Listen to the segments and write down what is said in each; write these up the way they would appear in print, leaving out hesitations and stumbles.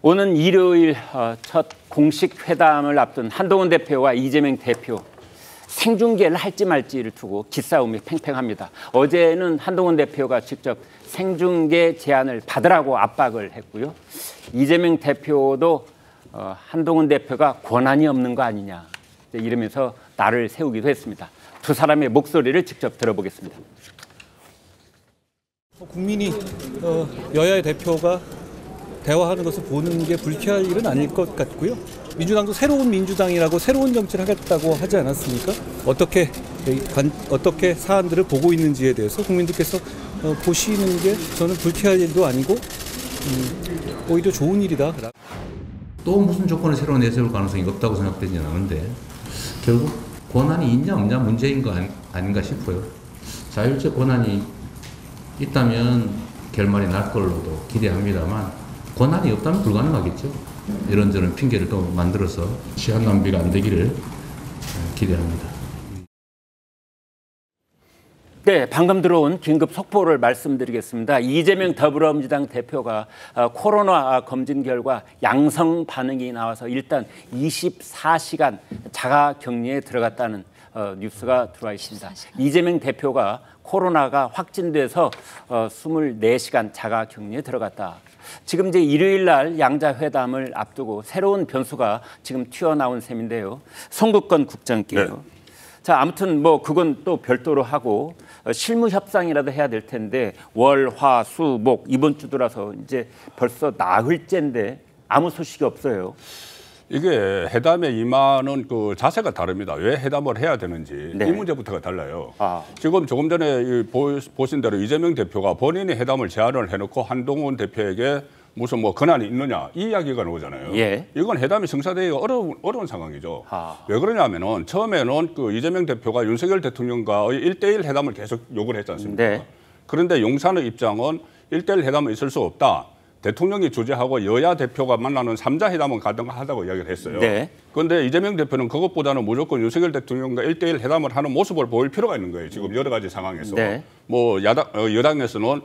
오는 일요일 첫 공식 회담을 앞둔 한동훈 대표와 이재명 대표 생중계를 할지 말지를 두고 기싸움이 팽팽합니다. 어제는 한동훈 대표가 직접 생중계 제안을 받으라고 압박을 했고요. 이재명 대표도 한동훈 대표가 권한이 없는 거 아니냐 이러면서 날을 세우기도 했습니다. 두 사람의 목소리를 직접 들어보겠습니다. 국민이 여야의 대표가 대화하는 것을 보는 게 불쾌할 일은 아닐 것 같고요. 민주당도 새로운 민주당이라고 새로운 정치를 하겠다고 하지 않았습니까? 어떻게 사안들을 보고 있는지에 대해서 국민들께서 보시는 게 저는 불쾌할 일도 아니고 오히려 좋은 일이다. 또 무슨 조건을 새로 내세울 가능성이 없다고 생각되지는 않은데 결국 권한이 있냐 없냐 문제인 거 아닌가 싶어요. 자율적 권한이 있다면 결말이 날 걸로도 기대합니다만 권한이 없다면 불가능하겠죠. 이런저런 핑계를 또 만들어서 시간 낭비가 안 되기를 기대합니다. 네, 방금 들어온 긴급 속보를 말씀드리겠습니다. 이재명 더불어민주당 대표가 코로나 검진 결과 양성 반응이 나와서 일단 24시간 자가격리에 들어갔다는 뉴스가 들어와 있습니다. 이재명 대표가 코로나가 확진돼서 24시간 자가격리에 들어갔다. 지금 이제 일요일 날 양자회담을 앞두고 새로운 변수가 지금 튀어나온 셈인데요. 송국건 국장께요. 네. 자, 아무튼 뭐 그건 또 별도로 하고 실무 협상이라도 해야 될 텐데 월, 화, 수, 목 이번 주 들어서 이제 벌써 나흘째인데 아무 소식이 없어요. 이게 회담에 임하는 그 자세가 다릅니다. 왜 회담을 해야 되는지 네. 이 문제부터가 달라요. 지금 조금 전에 보신 대로 이재명 대표가 본인이 회담을 제안을 해놓고 한동훈 대표에게 무슨 뭐 권한이 있느냐 이 이야기가 나오잖아요. 예. 이건 회담이 성사되기가 어려운 상황이죠. 왜 그러냐면은 처음에는 그 이재명 대표가 윤석열 대통령과의 1대1 회담을 계속 요구를 했지 않습니까? 네. 그런데 용산의 입장은 1대1 회담은 있을 수 없다. 대통령이 주재하고 여야 대표가 만나는 3자 회담은 가능하다고 이야기를 했어요. 네. 그런데 이재명 대표는 그것보다는 무조건 윤석열 대통령과 1대1 회담을 하는 모습을 보일 필요가 있는 거예요. 지금 여러 가지 상황에서. 네. 뭐 여당에서는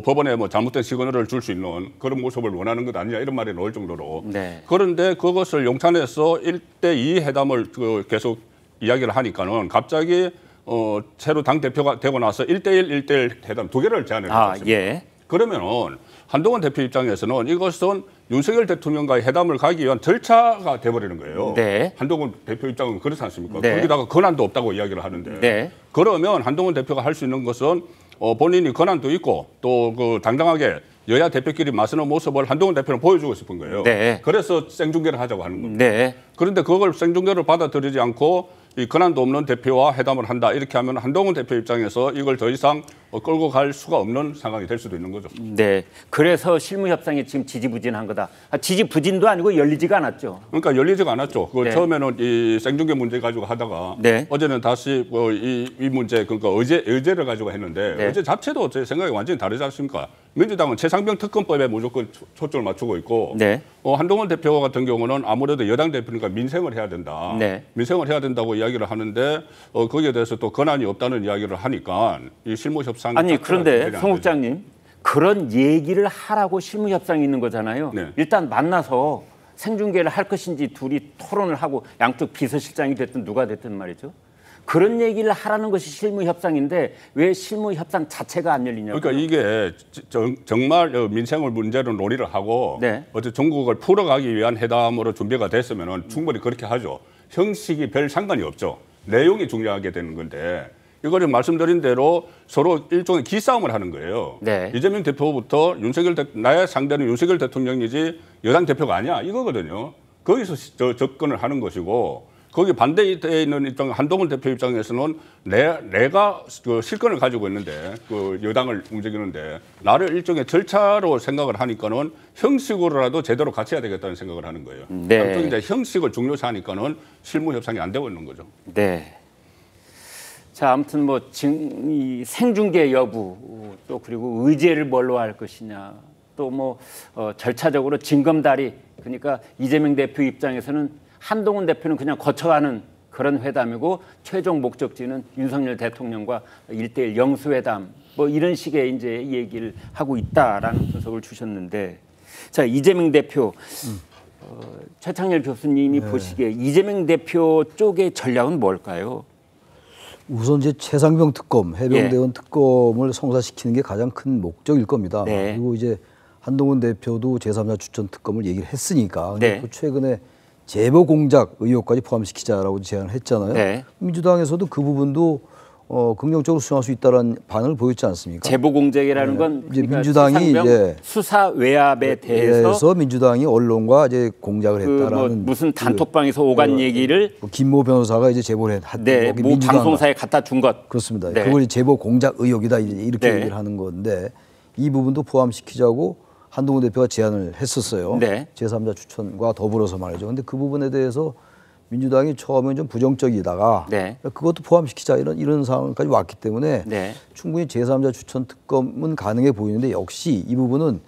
법원에 뭐 잘못된 시그널을 줄 수 있는 그런 모습을 원하는 것 아니냐 이런 말이 나올 정도로. 네. 그런데 그것을 용산에서 1대2 회담을 계속 이야기를 하니까는 갑자기 새로 당대표가 되고 나서 1대1 회담 두 개를 제안을 했습니다. 예. 그러면은 한동훈 대표 입장에서는 이것은 윤석열 대통령과의 회담을 가기 위한 절차가 돼버리는 거예요. 네. 한동훈 대표 입장은 그렇지 않습니까? 네. 거기다가 권한도 없다고 이야기를 하는데. 네. 그러면 한동훈 대표가 할 수 있는 것은 본인이 권한도 있고 또 그 당당하게 여야 대표끼리 맞서는 모습을 한동훈 대표는 보여주고 싶은 거예요. 네. 그래서 생중계를 하자고 하는 겁니다. 네. 그런데 그걸 생중계를 받아들이지 않고 이 권한도 없는 대표와 회담을 한다. 이렇게 하면 한동훈 대표 입장에서 이걸 더 이상 끌고 갈 수가 없는 상황이 될 수도 있는 거죠. 네. 그래서 실무 협상이 지금 지지부진한 거다. 지지부진도 아니고 열리지가 않았죠. 그러니까 열리지가 않았죠. 네. 처음에는 이 생중계 문제 가지고 하다가 네. 어제는 다시 이 문제 그러니까 의제를 가지고 했는데 네. 의제 자체도 제 생각이 완전히 다르지 않습니까? 민주당은 최상병 특검법에 무조건 초점을 맞추고 있고 네. 한동훈 대표 같은 경우는 아무래도 여당 대표니까 민생을 해야 된다. 네. 민생을 해야 된다고 이야기를 하는데 거기에 대해서 또 권한이 없다는 이야기를 하니까 이 실무 협상이 아니 그런데 송 국장님 그런 얘기를 하라고 실무 협상이 있는 거잖아요. 네. 일단 만나서 생중계를 할 것인지 둘이 토론을 하고 양쪽 비서실장이 됐든 누가 됐든 말이죠. 그런 얘기를 하라는 것이 실무 협상인데 왜 실무 협상 자체가 안 열리냐고. 그러니까 이게 정말 민생을 문제로 논의를 하고 네. 어떤 전국을 풀어가기 위한 회담으로 준비가 됐으면 충분히 그렇게 하죠. 형식이 별 상관이 없죠. 내용이 중요하게 되는 건데 이거를 말씀드린 대로 서로 일종의 기싸움을 하는 거예요. 네. 이재명 대표부터 나의 상대는 윤석열 대통령이지 여당 대표가 아니야 이거거든요. 거기서 접근을 하는 것이고 거기 반대에 있는 입장 한동훈 대표 입장에서는 내가 그 실권을 가지고 있는데 그 여당을 움직이는데 나를 일종의 절차로 생각을 하니까는 형식으로라도 제대로 같이 해야 되겠다는 생각을 하는 거예요. 네. 양쪽이 이제 형식을 중요시하니까는 실무 협상이 안 되고 있는 거죠. 네. 자, 아무튼 뭐 이 생중계 여부 또 그리고 의제를 뭘로 할 것이냐 또 뭐 절차적으로 징검다리 그러니까 이재명 대표 입장에서는 한동훈 대표는 그냥 거쳐가는 그런 회담이고 최종 목적지는 윤석열 대통령과 1대1 영수회담 뭐 이런 식의 이제 얘기를 하고 있다라는 분석을 주셨는데 자, 이재명 대표 최창렬 교수님이 보시기에 이재명 대표 쪽의 전략은 뭘까요? 우선 이제 최상병 특검, 해병대원 특검을 성사시키는 게 가장 큰 목적일 겁니다. 그리고 이제 한동훈 대표도 제3자 추천 특검을 얘기를 했으니까. 근데 또 최근에 제보 공작 의혹까지 포함시키자라고 제안을 했잖아요. 민주당에서도 그 부분도 긍정적으로 수용할 수 있다는 반응을 보였지 않습니까? 제보 공작이라는 건 이제 그러니까 민주당이 이제 수사 외압에 대해서 민주당이 언론과 이제 공작을 했다라는 뭐 무슨 단톡방에서 오간 얘기를 김모 변호사가 이제 제보를 했. 모 방송사에 갖다 준 것. 그렇습니다. 그걸 제보 공작 의혹이다 이렇게 얘기를 하는 건데 이 부분도 포함시키자고 한동훈 대표가 제안을 했었어요. 제3자 추천과 더불어서 말이죠. 근데 그 부분에 대해서 민주당이 처음엔 좀 부정적이다가 그것도 포함시키자 이런 상황까지 왔기 때문에 충분히 제3자 추천 특검은 가능해 보이는데 역시 이 부분은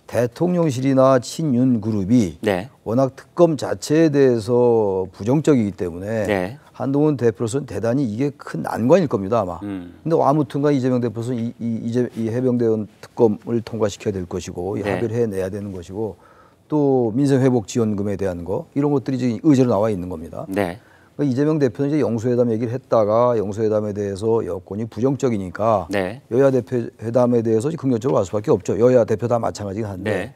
대통령실이나 친윤 그룹이 워낙 특검 자체에 대해서 부정적이기 때문에 한동훈 대표로서는 대단히 이게 큰 난관일 겁니다 아마. 근데 아무튼간 이재명 대표로서는 이 해병대원 특검을 통과시켜야 될 것이고 합의를 해내야 되는 것이고 또 민생회복지원금에 대한 거 이런 것들이 지금 의제로 나와 있는 겁니다. 그러니까 이재명 대표는 이제 영수회담 얘기를 했다가 영수회담에 대해서 여권이 부정적이니까 여야 대표 회담에 대해서 긍정적으로 갈 수밖에 없죠. 여야 대표 다 마찬가지긴 한데.